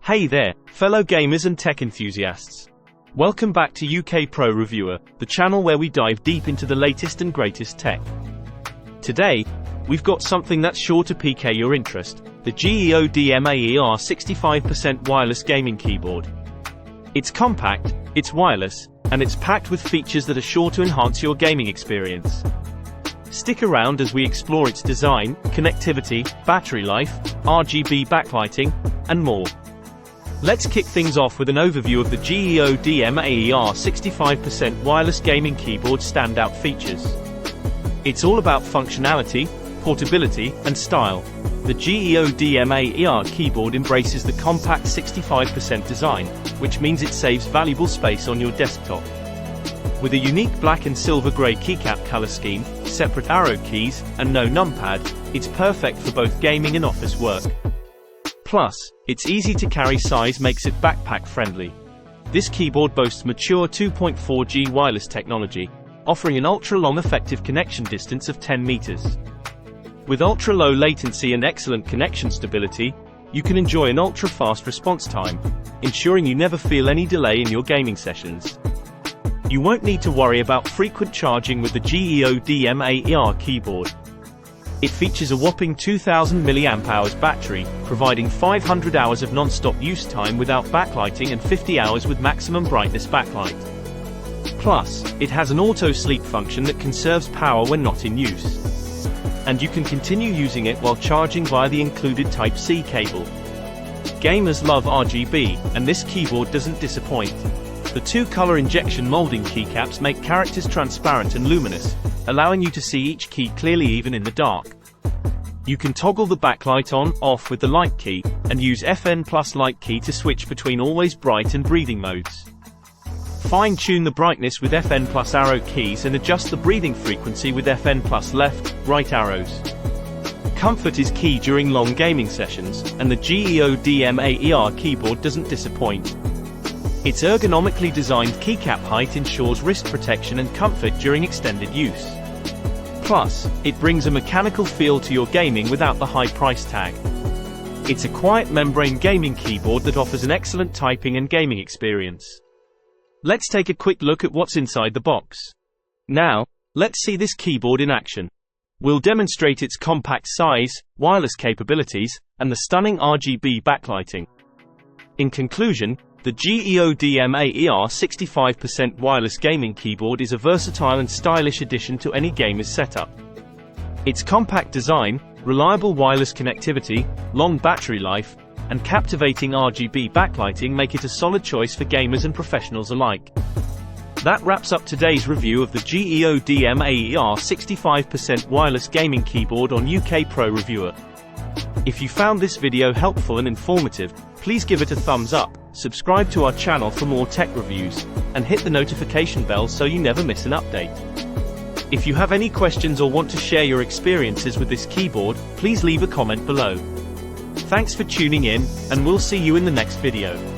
Hey there, fellow gamers and tech enthusiasts. Welcome back to UK Pro Reviewer, the channel where we dive deep into the latest and greatest tech. Today, we've got something that's sure to pique your interest, the GEODMAER 65% wireless gaming keyboard. It's compact, it's wireless, and it's packed with features that are sure to enhance your gaming experience. Stick around as we explore its design, connectivity, battery life, RGB backlighting, and more. Let's kick things off with an overview of the GEODMAER 65% wireless gaming keyboard standout features. It's all about functionality, portability, and style. The GEODMAER keyboard embraces the compact 65% design, which means it saves valuable space on your desktop. With a unique black and silver grey keycap color scheme, separate arrow keys, and no numpad, it's perfect for both gaming and office work. Plus, its easy-to-carry size makes it backpack-friendly. This keyboard boasts mature 2.4G wireless technology, offering an ultra-long effective connection distance of 10 meters. With ultra-low latency and excellent connection stability, you can enjoy an ultra-fast response time, ensuring you never feel any delay in your gaming sessions. You won't need to worry about frequent charging with the GEODMAER keyboard. It features a whopping 2000 mAh battery, providing 500 hours of non-stop use time without backlighting and 50 hours with maximum brightness backlight. Plus, it has an auto-sleep function that conserves power when not in use. And you can continue using it while charging via the included Type-C cable. Gamers love RGB, and this keyboard doesn't disappoint. The two-color injection molding keycaps make characters transparent and luminous, allowing you to see each key clearly even in the dark. You can toggle the backlight on, off with the light key, and use FN plus light key to switch between always bright and breathing modes. Fine-tune the brightness with FN plus arrow keys and adjust the breathing frequency with FN plus left, right arrows. Comfort is key during long gaming sessions, and the GEODMAER keyboard doesn't disappoint. Its ergonomically designed keycap height ensures wrist protection and comfort during extended use. Plus, it brings a mechanical feel to your gaming without the high price tag. It's a quiet membrane gaming keyboard that offers an excellent typing and gaming experience. Let's take a quick look at what's inside the box. Now, let's see this keyboard in action. We'll demonstrate its compact size, wireless capabilities, and the stunning RGB backlighting. In conclusion, the GEODMAER 65% wireless gaming keyboard is a versatile and stylish addition to any gamer's setup. Its compact design, reliable wireless connectivity, long battery life, and captivating RGB backlighting make it a solid choice for gamers and professionals alike. That wraps up today's review of the GEODMAER 65% wireless gaming keyboard on UK Pro Reviewer. If you found this video helpful and informative, please give it a thumbs up, subscribe to our channel for more tech reviews, and hit the notification bell so you never miss an update. If you have any questions or want to share your experiences with this keyboard, please leave a comment below. Thanks for tuning in, and we'll see you in the next video.